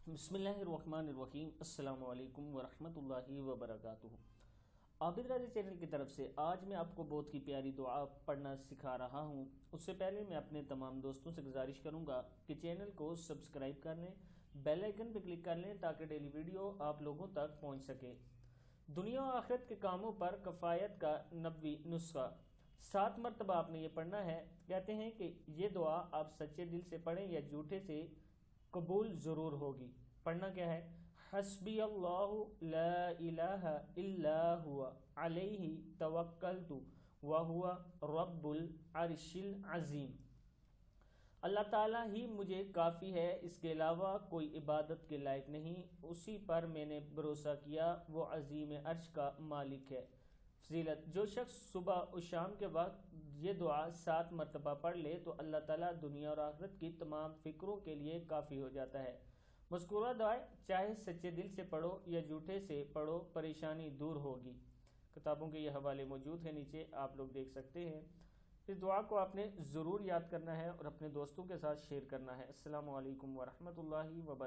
بسم اللہ الرحمن الرحیم۔ السلام علیکم ورحمۃ اللہ وبرکاتہ۔ عابد راضی چینل کی طرف سے آج میں آپ کو بہت کی پیاری دعا پڑھنا سکھا رہا ہوں۔ اس سے پہلے میں اپنے تمام دوستوں سے گزارش کروں گا کہ چینل کو سبسکرائب کر لیں، بیل آئیکن پہ کلک کر لیں تاکہ ڈیلی ویڈیو آپ لوگوں تک پہنچ سکے۔ دنیا و آخرت کے کاموں پر کفایت کا نبوی نسخہ 7 مرتبہ آپ نے یہ پڑھنا ہے۔ کہتے ہیں کہ یہ دعا آپ سچے دل سے پڑھیں یا جھوٹے سے قبول ضرور ہوگی۔ پڑھنا کیا ہے؟ حسبی اللہ لا الہ الا ہوا علیہ توکلت وہو رب العرش العظیم۔ اللہ تعالیٰ ہی مجھے کافی ہے، اس کے علاوہ کوئی عبادت کے لائق نہیں، اسی پر میں نے بھروسہ کیا، وہ عظیم عرش کا مالک ہے۔ فضیلت: جو شخص صبح و شام کے وقت یہ دعا 7 مرتبہ پڑھ لے تو اللہ تعالیٰ دنیا اور آخرت کی تمام فکروں کے لیے کافی ہو جاتا ہے۔ مذکورہ دعائیں چاہے سچے دل سے پڑھو یا جھوٹے سے پڑھو، پریشانی دور ہوگی۔ کتابوں کے یہ حوالے موجود ہیں، نیچے آپ لوگ دیکھ سکتے ہیں۔ اس دعا کو آپ نے ضرور یاد کرنا ہے اور اپنے دوستوں کے ساتھ شیئر کرنا ہے۔ السلام علیکم ورحمۃ اللہ وبرکاتہ۔